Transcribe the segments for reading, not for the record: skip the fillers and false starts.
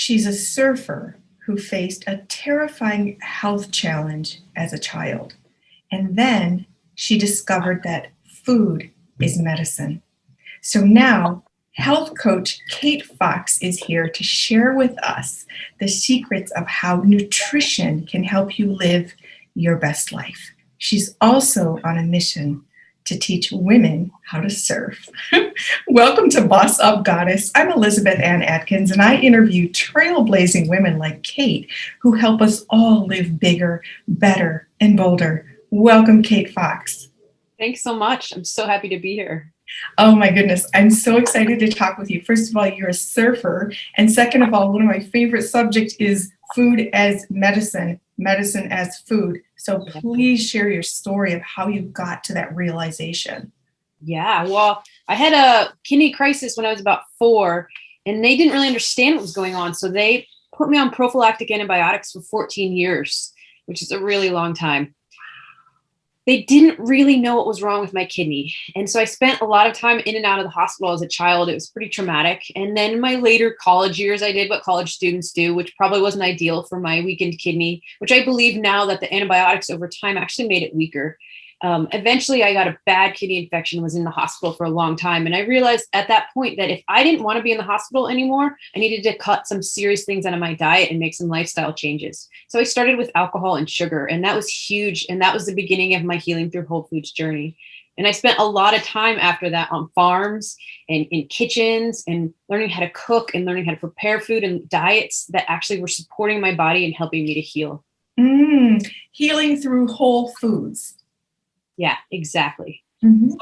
She's a surfer who faced a terrifying health challenge as a child. And then she discovered that food is medicine. So now, health coach Kate Fox is here to share with us the secrets of how nutrition can help you live your best life. She's also on a mission to teach women how to surf. Welcome to Boss Up Goddess. I'm Elizabeth Ann Atkins, and I interview trailblazing women like Kate who help us all live bigger, better, and bolder. Welcome, Kate Fox. Thanks so much. I'm so happy to be here. Oh my goodness, I'm so excited to talk with you. First of all, you're a surfer, and second of all, one of my favorite subjects is food as medicine, medicine as food. So please share your story of how you got to that realization. Yeah, well, I had a kidney crisis when I was about 4, and they didn't really understand what was going on. So they put me on prophylactic antibiotics for 14 years, which is a really long time. They didn't really know what was wrong with my kidney. And so I spent a lot of time in and out of the hospital as a child. It was pretty traumatic. And then in my later college years, I did what college students do, which probably wasn't ideal for my weakened kidney, which I believe now that the antibiotics over time actually made it weaker. Eventually, I got a bad kidney infection, was in the hospital for a long time. And I realized at that point that if I didn't want to be in the hospital anymore, I needed to cut some serious things out of my diet and make some lifestyle changes. So I started with alcohol and sugar, and that was huge. And that was the beginning of my healing through whole foods journey. And I spent a lot of time after that on farms and in kitchens and learning how to cook and learning how to prepare food and diets that actually were supporting my body and helping me to heal. Healing through whole foods. Yeah, exactly. Mm-hmm.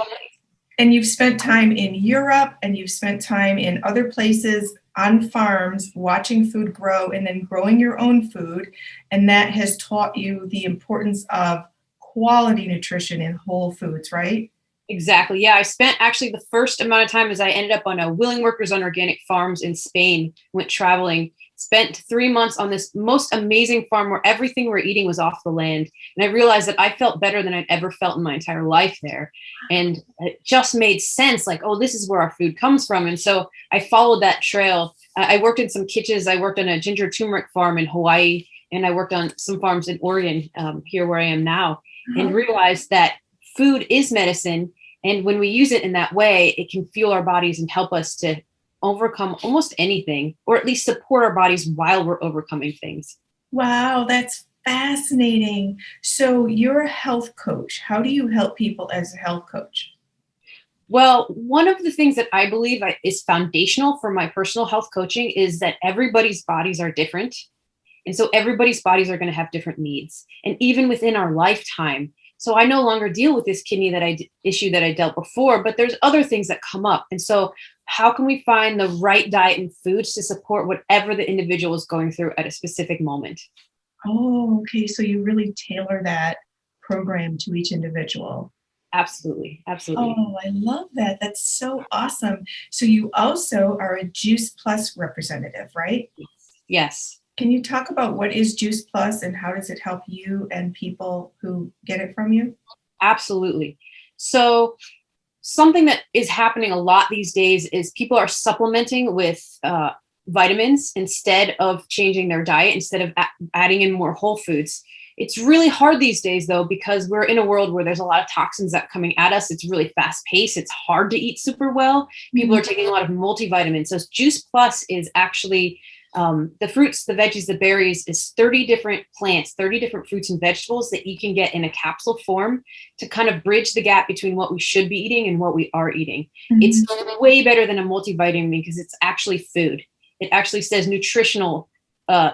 And you've spent time in Europe and you've spent time in other places on farms watching food grow and then growing your own food. And that has taught you the importance of quality nutrition in whole foods, right? Exactly. Yeah, I spent actually the first amount of time as I ended up on a willing workers on organic farms in Spain, went traveling, spent 3 months on this most amazing farm where everything we're eating was off the land. And I realized that I felt better than I'd ever felt in my entire life there. And it just made sense, like, oh, this is where our food comes from. And so I followed that trail. I worked in some kitchens. I worked on a ginger turmeric farm in Hawaii, and I worked on some farms in Oregon, here where I am now, and realized that food is medicine. And when we use it in that way, it can fuel our bodies and help us to overcome almost anything, or at least support our bodies while we're overcoming things. Wow, that's fascinating. So you're a health coach. How do you help people as a health coach? Well, one of the things that I believe is foundational for my personal health coaching is that everybody's bodies are different. And so everybody's bodies are going to have different needs. And even within our lifetime, so I no longer deal with this kidney issue that I dealt before, but there's other things that come up. And so how can we find the right diet and foods to support whatever the individual is going through at a specific moment? Oh, okay. So you really tailor that program to each individual. Absolutely. Absolutely. Oh, I love that. That's so awesome. So you also are a Juice Plus representative, right? Yes. Can you talk about what is Juice Plus and how does it help you and people who get it from you? Absolutely. So something that is happening a lot these days is people are supplementing with vitamins instead of changing their diet, instead of adding in more whole foods. It's really hard these days, though, because we're in a world where there's a lot of toxins that are coming at us. It's really fast paced. It's hard to eat super well. People are taking a lot of multivitamins. So Juice Plus is actually the fruits, the veggies, the berries is 30 different plants, 30 different fruits and vegetables that you can get in a capsule form to kind of bridge the gap between what we should be eating and what we are eating. It's way better than a multivitamin because it's actually food. It actually says nutritional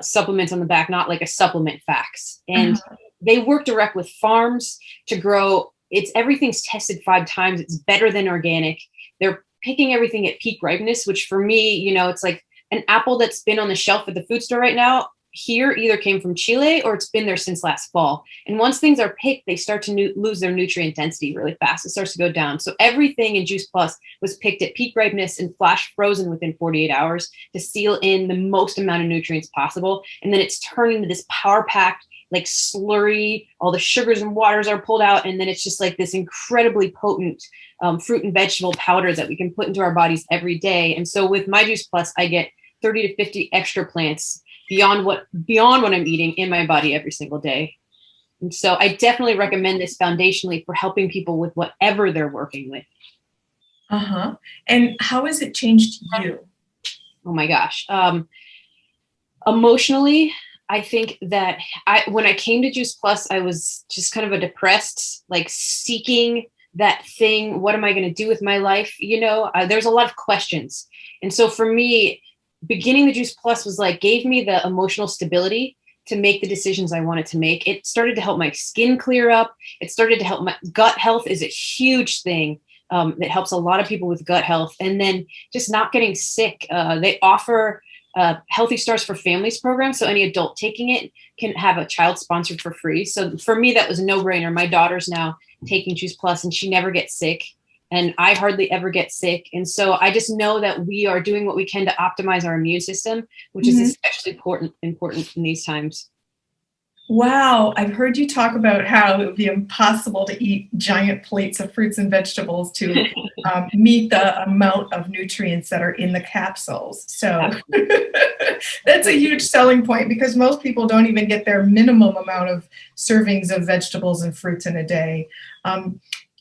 supplements on the back, not like a supplement facts. And they work direct with farms to grow. Everything's tested 5 times. It's better than organic. They're picking everything at peak ripeness, which for me, it's like an apple that's been on the shelf at the food store right now here either came from Chile or it's been there since last fall. And once things are picked, they start to lose their nutrient density really fast. It starts to go down. So everything in Juice Plus was picked at peak ripeness and flash frozen within 48 hours to seal in the most amount of nutrients possible. And then it's turned into this power packed, like slurry, all the sugars and waters are pulled out. And then it's just like this incredibly potent fruit and vegetable powder that we can put into our bodies every day. And so with my Juice Plus, I get 30 to 50 extra plants beyond what I'm eating in my body every single day. And so I definitely recommend this foundationally for helping people with whatever they're working with. Uh-huh. And how has it changed you? Oh my gosh. Emotionally, I think that when I came to Juice Plus, I was just kind of a depressed, like seeking that thing. What am I going to do with my life? There's a lot of questions. And so for me, beginning the Juice Plus was like, gave me the emotional stability to make the decisions I wanted to make. It started to help my skin clear up. It started to help my gut health is a huge thing. That helps a lot of people with gut health. And then just not getting sick. They offer Healthy Stars for Families program. So any adult taking it can have a child sponsored for free. So for me, that was a no-brainer. My daughter's now taking Juice Plus and she never gets sick. And I hardly ever get sick. And so I just know that we are doing what we can to optimize our immune system, which is especially important in these times. Wow, I've heard you talk about how it would be impossible to eat giant plates of fruits and vegetables to meet the amount of nutrients that are in the capsules. So that's a huge selling point because most people don't even get their minimum amount of servings of vegetables and fruits in a day.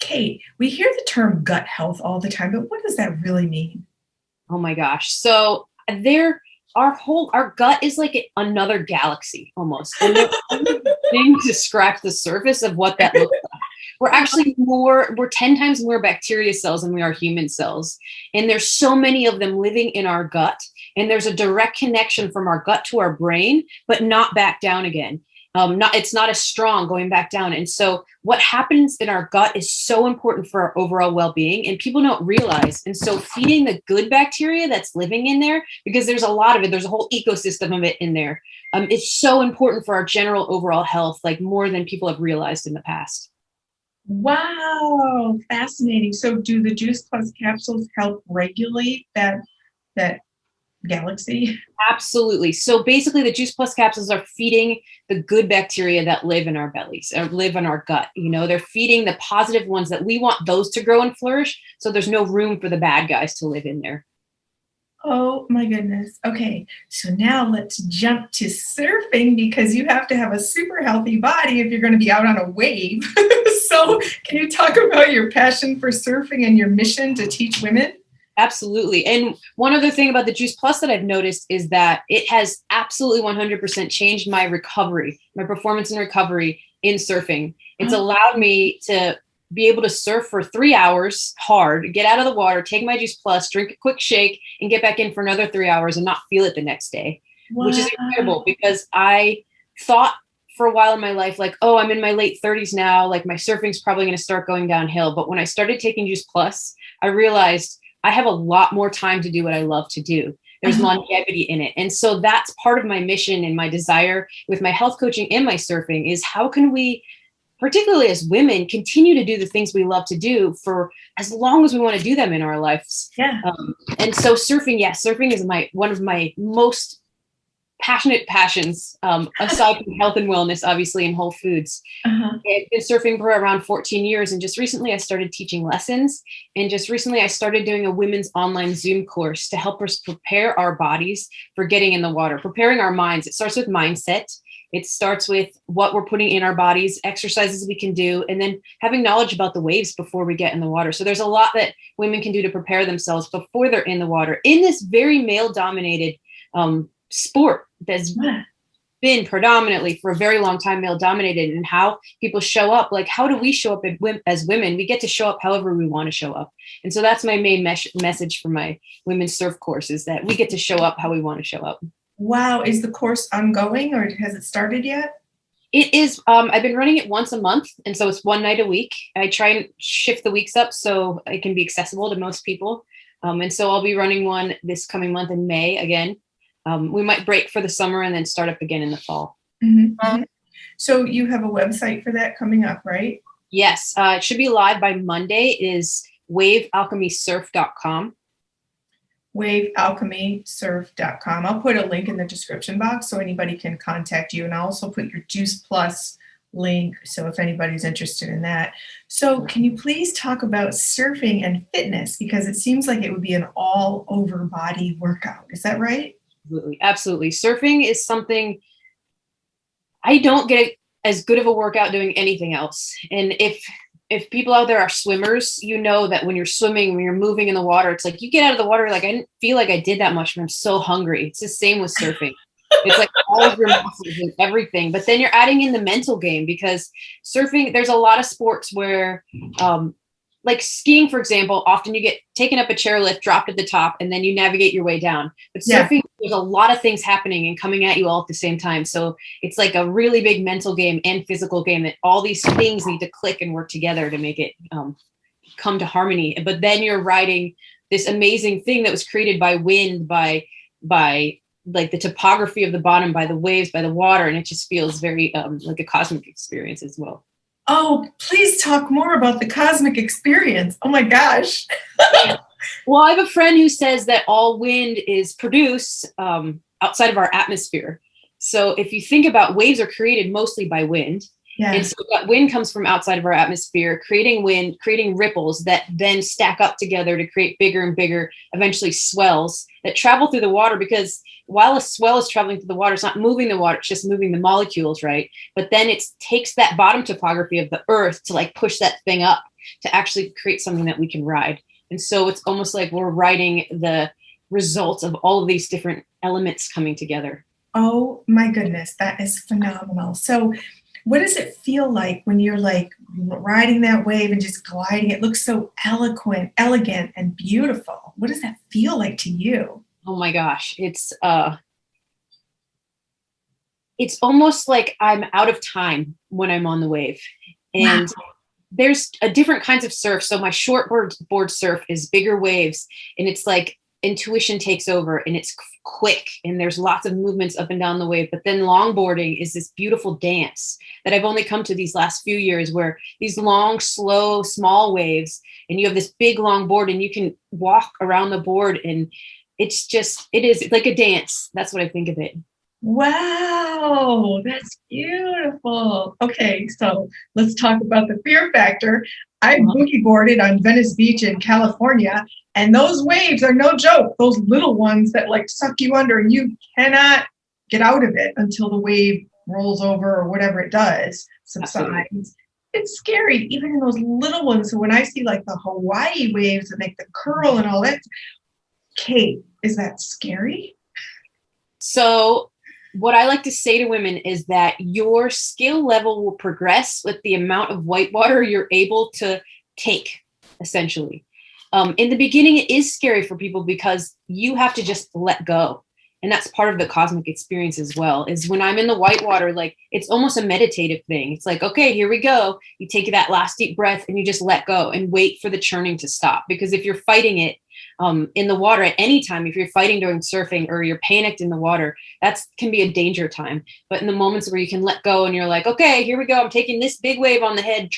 Kate, we hear the term gut health all the time, but what does that really mean? Oh my gosh. So our gut is like another galaxy almost. And there's thing to scratch the surface of what that looks like. We're 10 times more bacteria cells than we are human cells. And there's so many of them living in our gut. And there's a direct connection from our gut to our brain, but not back down again. It's not as strong going back down. And so what happens in our gut is so important for our overall well-being, and people don't realize. And so feeding the good bacteria that's living in there, because there's a lot of it, there's a whole ecosystem of it in there. It's so important for our general overall health, like more than people have realized in the past. Wow, fascinating. So do the Juice Plus capsules help regulate that galaxy? Absolutely. So basically the Juice Plus capsules are feeding the good bacteria that live in our bellies or live in our gut. They're feeding the positive ones that we want those to grow and flourish. So there's no room for the bad guys to live in there. Oh my goodness. Okay, so now let's jump to surfing because you have to have a super healthy body if you're going to be out on a wave. So can you talk about your passion for surfing and your mission to teach women? Absolutely. And one other thing about the Juice Plus that I've noticed is that it has absolutely 100% changed my recovery, my performance and recovery in surfing. It's allowed me to be able to surf for 3 hours hard, get out of the water, take my Juice Plus, drink a quick shake, and get back in for another 3 hours and not feel it the next day, which is incredible because I thought for a while in my life, like, oh, I'm in my late 30s now, like my surfing's probably going to start going downhill. But when I started taking Juice Plus, I realized I have a lot more time to do what I love to do. There's longevity in it. And so that's part of my mission and my desire with my health coaching and my surfing is how can we, particularly as women, continue to do the things we love to do for as long as we want to do them in our lives. Yeah. And so surfing, yes, surfing is one of my most passionate passions, aside from health and wellness, obviously, and whole foods. I've been surfing for around 14 years. And just recently I started teaching lessons. And just recently I started doing a women's online Zoom course to help us prepare our bodies for getting in the water, preparing our minds. It starts with mindset. It starts with what we're putting in our bodies, exercises we can do, and then having knowledge about the waves before we get in the water. So there's a lot that women can do to prepare themselves before they're in the water in this very male-dominated sport that's been predominantly for a very long time male dominated, and how people show up, like how do we show up as women? We get to show up however we want to show up. And so that's my main message for my women's surf course is that we get to show up how we want to show up. Wow. Is the course ongoing or has it started yet? It is. I've been running it once a month. And so it's one night a week. I try and shift the weeks up so it can be accessible to most people. And so I'll be running one this coming month in May again. We might break for the summer and then start up again in the fall. So you have a website for that coming up, right? Yes. It should be live by Monday. It is wavealchemysurf.com. wavealchemysurf.com. I'll put a link in the description box so anybody can contact you. And I'll also put your Juice Plus link so if anybody's interested in that. So can you please talk about surfing and fitness? Because it seems like it would be an all over body workout. Is that right? Absolutely. Absolutely. Surfing is something I don't get as good of a workout doing anything else. And if people out there are swimmers, you know that when you're swimming, when you're moving in the water, it's like you get out of the water, like I didn't feel like I did that much, but I'm so hungry. It's the same with surfing. It's like all of your muscles and everything. But then you're adding in the mental game because surfing, there's a lot of sports where like skiing, for example, often you get taken up a chairlift, dropped at the top, and then you navigate your way down. But Yeah. surfing, there's a lot of things happening and coming at you all at the same time. So it's like a really big mental game and physical game that all these things need to click and work together to make it come to harmony. But then you're riding this amazing thing that was created by wind, by like the topography of the bottom, by the waves, by the water, and it just feels very like a cosmic experience as well. Oh, please talk more about the cosmic experience. Oh my gosh. Well, I have a friend who says that all wind is produced outside of our atmosphere. So if you think about waves are created mostly by wind. Yeah. And so that wind comes from outside of our atmosphere, creating wind, creating ripples that then stack up together to create bigger and bigger, eventually swells that travel through the water, because while a swell is traveling through the water, it's not moving the water, it's just moving the molecules, right? But then it takes that bottom topography of the earth to like push that thing up to actually create something that we can ride. And so it's almost like we're riding the results of all of these different elements coming together. Oh my goodness, that is phenomenal. So what does it feel like when you're like riding that wave and just gliding? It looks so elegant, and beautiful. What does that feel like to you? Oh my gosh, it's almost like I'm out of time when I'm on the wave. And Wow. there's a different kinds of surf. So my board surf is bigger waves, and it's like intuition takes over, and it's quick, and there's lots of movements up and down the wave. But then longboarding is this beautiful dance that I've only come to these last few years, where these long, slow, small waves, and you have this big long board, and you can walk around the board, and it is like a dance. That's what I think of it. Wow, that's beautiful. Okay, so let's talk about the fear factor. I boogie boarded on Venice Beach in California, and those waves are no joke. Those little ones that like suck you under, and you cannot get out of it until the wave rolls over or whatever it does, subsides. Absolutely. It's scary, even in those little ones. So when I see like the Hawaii waves that make the curl and all that, Kate, is that scary? So what I like to say to women is that your skill level will progress with the amount of whitewater you're able to take, essentially. In the beginning, it is scary for people because you have to just let go. And that's part of the cosmic experience as well, is when I'm in the whitewater, like it's almost a meditative thing. It's like, okay, here we go. You take that last deep breath and you just let go and wait for the churning to stop. Because if you're fighting it in the water at any time, if you're fighting during surfing or you're panicked in the water, that can be a danger time. But in the moments where you can let go and you're like, okay, here we go. I'm taking this big wave on the head,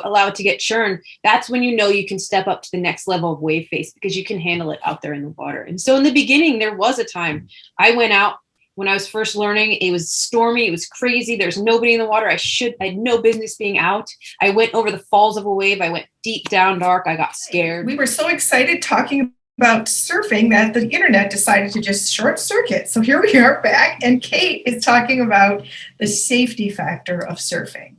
allow it to get churned. That's when you know you can step up to the next level of wave face because you can handle it out there in the water. And so in the beginning, there was a time I went out when I was first learning. It was stormy. It was crazy. There's nobody in the water. I had no business being out. I went over the falls of a wave. I went deep down dark. I got scared. We were so excited talking about surfing that the internet decided to just short circuit. So here we are back, and Kate is talking about the safety factor of surfing.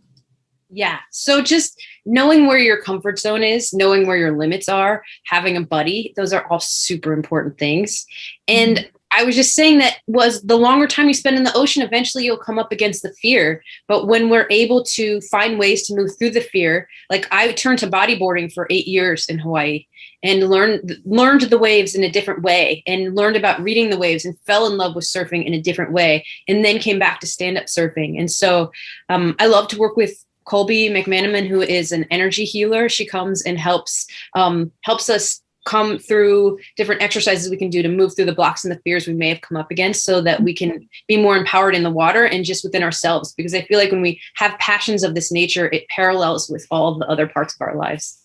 Yeah. So just knowing where your comfort zone is, knowing where your limits are, having a buddy, those are all super important things. And I was just saying that was the longer time you spend in the ocean, eventually you'll come up against the fear. But when we're able to find ways to move through the fear, like I turned to bodyboarding for 8 years in Hawaii and learned the waves in a different way and learned about reading the waves and fell in love with surfing in a different way, and then came back to stand-up surfing. And so I love to work with Colby McManaman, who is an energy healer. She comes and helps us come through different exercises we can do to move through the blocks and the fears we may have come up against so that we can be more empowered in the water and just within ourselves. Because I feel like when we have passions of this nature, it parallels with all of the other parts of our lives.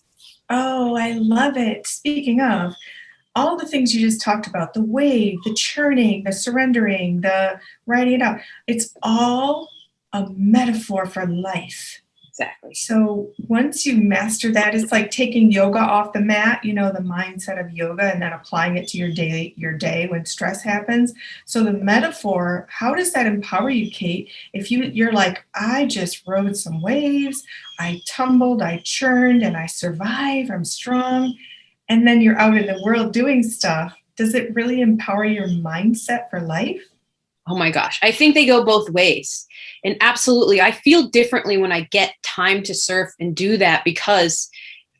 Oh, I love it. Speaking of, all the things you just talked about, the wave, the churning, the surrendering, the writing it out, it's all a metaphor for life. Exactly. So once you master that, it's like taking yoga off the mat, you know, the mindset of yoga, and then applying it to your day when stress happens. So the metaphor, how does that empower you, Kate? If you're like, I just rode some waves, I tumbled, I churned, and I survived, I'm strong, and then you're out in the world doing stuff, does it really empower your mindset for life? Oh my gosh. I think they go both ways. And absolutely, I feel differently when I get time to surf and do that because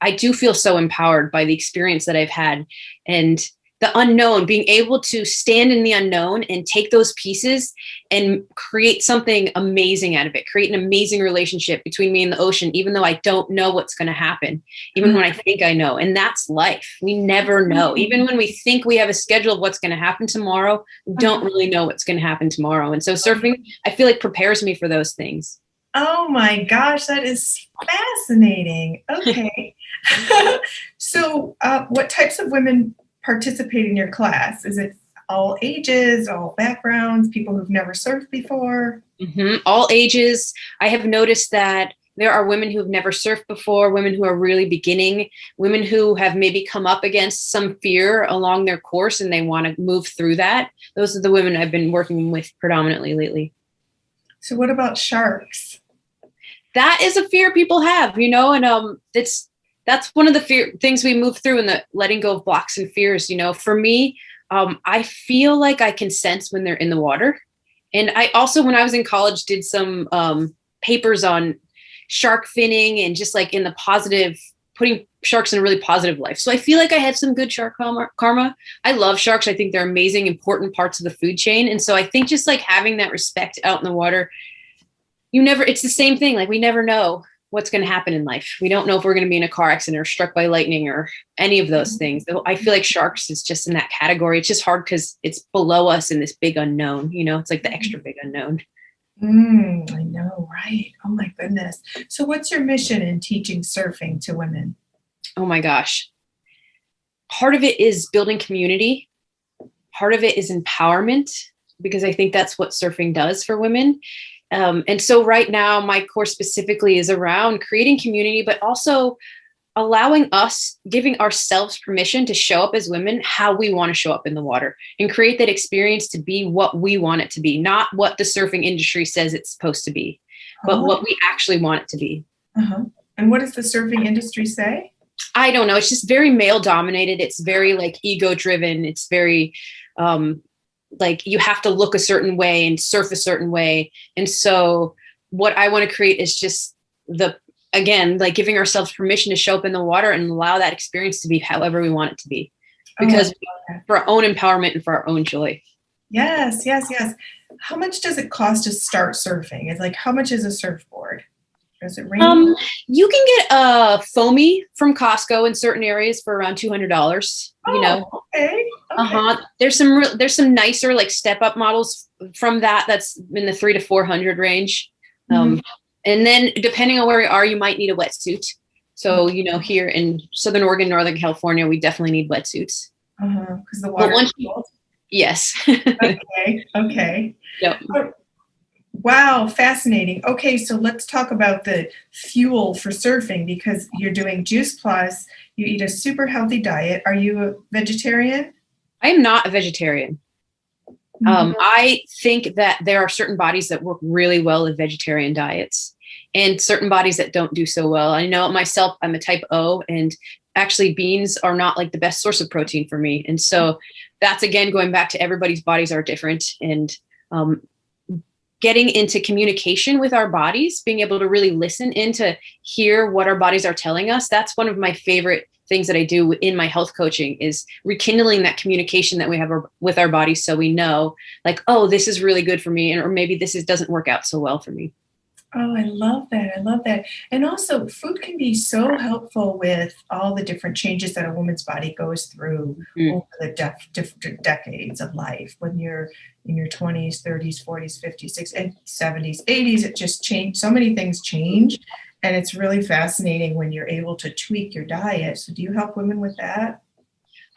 I do feel so empowered by the experience that I've had and the unknown, being able to stand in the unknown and take those pieces and create something amazing out of it, create an amazing relationship between me and the ocean, even though I don't know what's going to happen, even when I think I know. And that's life. We never know. Even when we think we have a schedule of what's going to happen tomorrow, we don't really know what's going to happen tomorrow. And so surfing, I feel like prepares me for those things. Oh my gosh, that is fascinating. Okay. So, what types of women participate in your class? Is it all ages, all backgrounds, people who've never surfed before? All ages. I have noticed that there are women who have never surfed before, women who are really beginning, women who have maybe come up against some fear along their course and they want to move through that. Those are the women I've been working with predominantly lately. So, what about sharks? That is a fear people have, you know, and that's one of the things we move through in the letting go of blocks and fears. You know, for me, I feel like I can sense when they're in the water. And I also, when I was in college, did some papers on shark finning and just like in the positive, putting sharks in a really positive life. So I feel like I have some good shark karma. I love sharks. I think they're amazing, important parts of the food chain. And so I think just like having that respect out in the water, it's the same thing. Like we never know what's going to happen in life. We don't know if we're going to be in a car accident or struck by lightning or any of those things. So I feel like sharks is just in that category. It's just hard because it's below us in this big unknown, you know, it's like the extra big unknown. I know, right? Oh my goodness. So, what's your mission in teaching surfing to women? Oh my gosh. Part of it is building community. Part of it is empowerment because I think that's what surfing does for women. And so right now, my course specifically is around creating community, but also allowing us, giving ourselves permission to show up as women how we want to show up in the water and create that experience to be what we want it to be, not what the surfing industry says it's supposed to be, but what we actually want it to be. Uh-huh. And what does the surfing industry say? I don't know. It's just very male dominated. It's very like ego driven. It's very, like you have to look a certain way and surf a certain way. And so what I want to create is just again, like giving ourselves permission to show up in the water and allow that experience to be however we want it to be, because for our own empowerment and for our own joy. Yes, yes, yes. How much does it cost to start surfing? It's like, how much is a surfboard? Does it range? You can get a foamy from Costco in certain areas for around $200. You know, okay. There's some nicer like step up models from that's in the 300 to 400 range. And then depending on where you are, you might need a wetsuit. So you know, here in Southern Oregon, Northern California, we definitely need wetsuits. Because the water is cold. Yes. Okay. Yep. Wow, fascinating. Okay, so let's talk about the fuel for surfing because you're doing Juice Plus. You eat a super healthy diet. Are you a vegetarian? I am not a vegetarian. I think that there are certain bodies that work really well with vegetarian diets and certain bodies that don't do so well. I know myself, I'm a type O, and actually beans are not like the best source of protein for me. And so that's, again, going back to everybody's bodies are different, and getting into communication with our bodies, being able to really listen in to hear what our bodies are telling us. That's one of my favorite things that I do in my health coaching, is rekindling that communication that we have with our bodies, so we know like, oh, this is really good for me, or maybe this doesn't work out so well for me. Oh, I love that. I love that. And also, food can be so helpful with all the different changes that a woman's body goes through over the different decades of life. When you're in your 20s, 30s, 40s, 50s, 60s, 70s, 80s, it just changed. So many things change. And it's really fascinating when you're able to tweak your diet. So do you help women with that?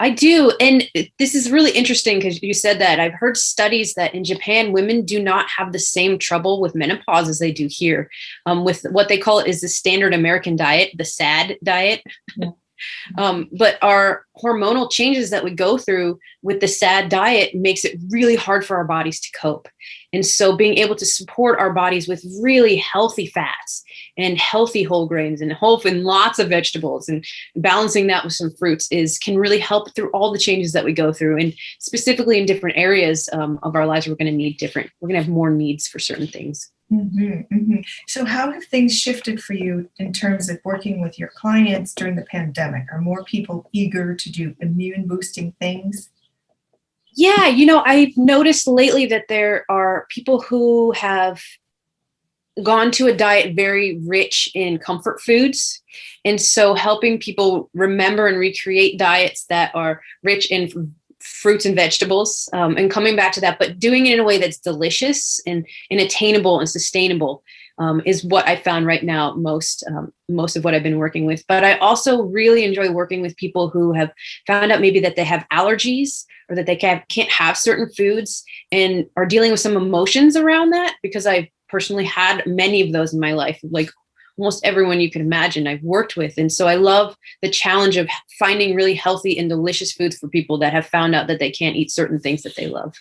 I do. And this is really interesting because you said that. I've heard studies that in Japan, women do not have the same trouble with menopause as they do here, with what they call it is the standard American diet, the SAD diet. Yeah. But our hormonal changes that we go through with the SAD diet makes it really hard for our bodies to cope. And so being able to support our bodies with really healthy fats and healthy whole grains and lots of vegetables and balancing that with some fruits can really help through all the changes that we go through. And specifically in different areas of our lives, we're going to have more needs for certain things. Mm-hmm, mm-hmm. So how have things shifted for you in terms of working with your clients during the pandemic? Are more people eager to do immune boosting things? Yeah, I've noticed lately that there are people who have gone to a diet very rich in comfort foods. And so helping people remember and recreate diets that are rich in fruits and vegetables, and coming back to that, but doing it in a way that's delicious and attainable and sustainable, is what I found right now most of what I've been working with. But I also really enjoy working with people who have found out maybe that they have allergies or that they can't have certain foods and are dealing with some emotions around that, because I've personally had many of those in my life, like almost everyone you can imagine I've worked with. And so I love the challenge of finding really healthy and delicious foods for people that have found out that they can't eat certain things that they love.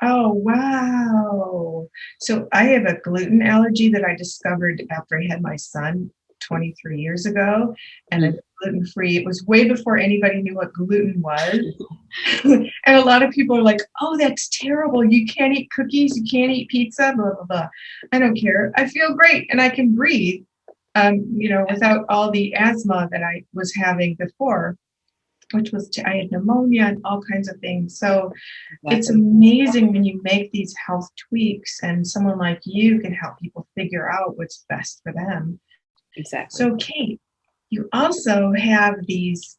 Oh, wow. So I have a gluten allergy that I discovered after I had my son 23 years ago, and it's gluten-free. It was way before anybody knew what gluten was. And a lot of people are like, oh, that's terrible. You can't eat cookies. You can't eat pizza, blah, blah, blah. I don't care. I feel great and I can breathe, without all the asthma that I was having before, which was, I had pneumonia and all kinds of things. So it's amazing when you make these health tweaks and someone like you can help people figure out what's best for them. Exactly. So, Kate, you also have these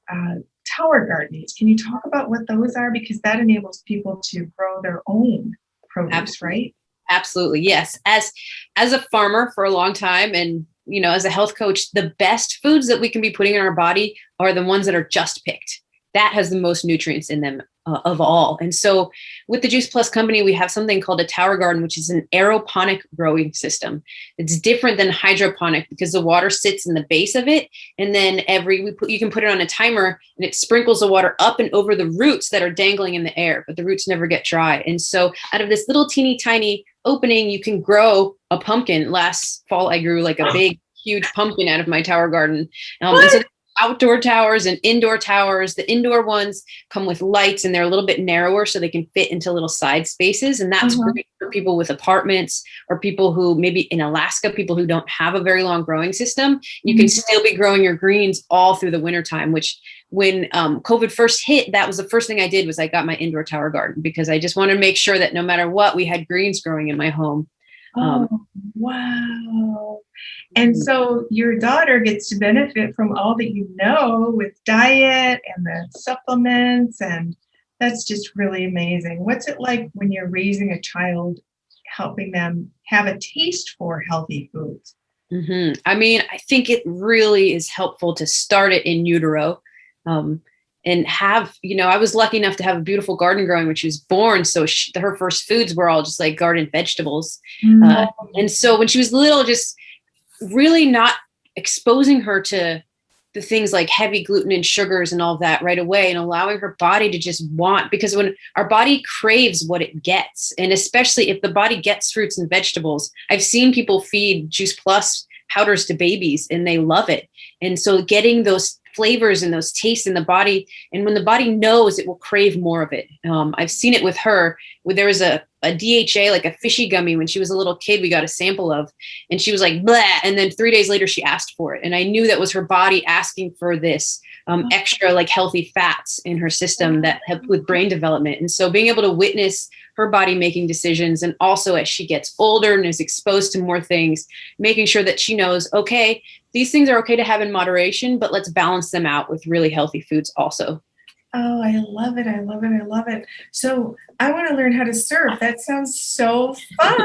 tower gardens. Can you talk about what those are? Because that enables people to grow their own produce, Absolutely. right? Absolutely. Yes. As a farmer for a long time, and as a health coach, the best foods that we can be putting in our body are the ones that are just picked. That has the most nutrients in them of all. And so with the Juice Plus company, we have something called a tower garden, which is an aeroponic growing system. It's different than hydroponic because the water sits in the base of it. And then you can put it on a timer and it sprinkles the water up and over the roots that are dangling in the air, but the roots never get dry. And so out of this little teeny tiny opening, you can grow a pumpkin. Last fall, I grew like a big, huge pumpkin out of my tower garden. And so outdoor towers and indoor towers. The indoor ones come with lights and they're a little bit narrower so they can fit into little side spaces. And that's great for people with apartments or people who maybe in Alaska, people who don't have a very long growing system. You can still be growing your greens all through the wintertime, which when COVID first hit, that was the first thing I did was I got my indoor tower garden because I just wanted to make sure that no matter what, we had greens growing in my home. Oh, wow. And so your daughter gets to benefit from all that you know with diet and the supplements, and that's just really amazing. What's it like when you're raising a child, helping them have a taste for healthy foods? I mean, I think it really is helpful to start it in utero. And have, I was lucky enough to have a beautiful garden growing when she was born. So her first foods were all just like garden vegetables. And so when she was little, just really not exposing her to the things like heavy gluten and sugars and all that right away, and allowing her body to just because when our body craves what it gets, and especially if the body gets fruits and vegetables, I've seen people feed Juice Plus powders to babies and they love it. And so getting those flavors and those tastes in the body, and when the body knows, it will crave more of it. I've seen it with her. There was a DHA, like a fishy gummy, when she was a little kid, we got a sample of, and she was like, blah. And then 3 days later, she asked for it. And I knew that was her body asking for this extra like healthy fats in her system that helped with brain development. And so being able to witness her body making decisions, and also as she gets older and is exposed to more things, making sure that she knows, okay, these things are okay to have in moderation, but let's balance them out with really healthy foods also. Oh, I love it. I love it. I love it. So I want to learn how to surf. That sounds so fun.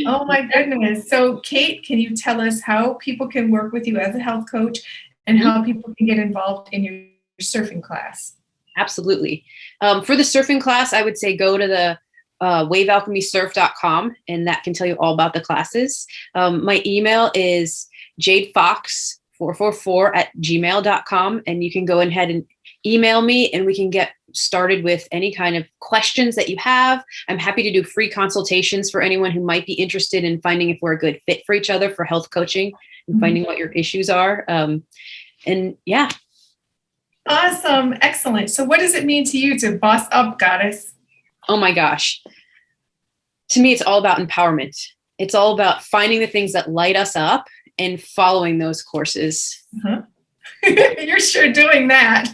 Oh my goodness. So Kate, can you tell us how people can work with you as a health coach and how people can get involved in your surfing class? Absolutely. For the surfing class, I would say go to the wavealchemysurf.com, and that can tell you all about the classes. My email is jadefox444@gmail.com, and you can go ahead and email me, and we can get started with any kind of questions that you have. I'm happy to do free consultations for anyone who might be interested in finding if we're a good fit for each other for health coaching and finding what your issues are. And yeah. Awesome. Excellent. So what does it mean to you to boss up, goddess? Oh my gosh. To me, it's all about empowerment. It's all about finding the things that light us up and following those courses. Uh-huh. You're sure doing that.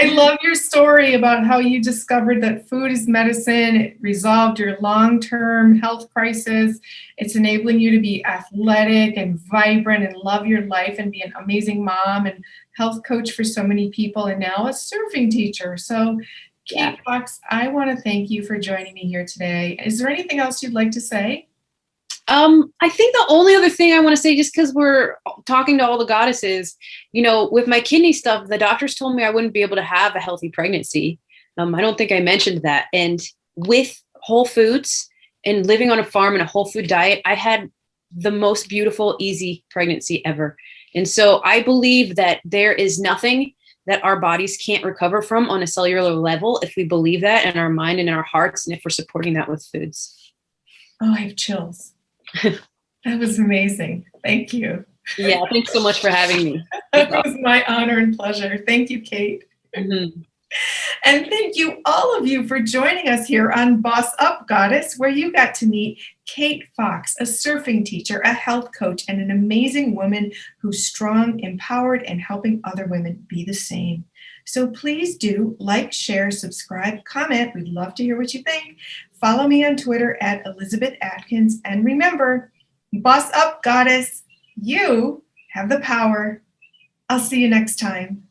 I love your story about how you discovered that food is medicine. It resolved your long-term health crisis. It's enabling you to be athletic and vibrant and love your life and be an amazing mom and health coach for so many people, and now a surfing teacher. So Kate Fox, I want to thank you for joining me here today. Is there anything else you'd like to say? I think the only other thing I want to say, just because we're talking to all the goddesses, with my kidney stuff, the doctors told me I wouldn't be able to have a healthy pregnancy. I don't think I mentioned that. And with whole foods and living on a farm and a whole food diet, I had the most beautiful, easy pregnancy ever. And so I believe that there is nothing that our bodies can't recover from on a cellular level if we believe that in our mind and in our hearts, and if we're supporting that with foods. Oh, I have chills. That was amazing. Thank you. Yeah, thanks so much for having me. It was my honor and pleasure. Thank you, Kate. Mm-hmm. And thank you, all of you, for joining us here on Boss Up, Goddess, where you got to meet Kate Fox, a surfing teacher, a health coach, and an amazing woman who's strong, empowered, and helping other women be the same. So please do like, share, subscribe, comment. We'd love to hear what you think. Follow me on Twitter at Elizabeth Atkins. And remember, Boss Up, Goddess, you have the power. I'll see you next time.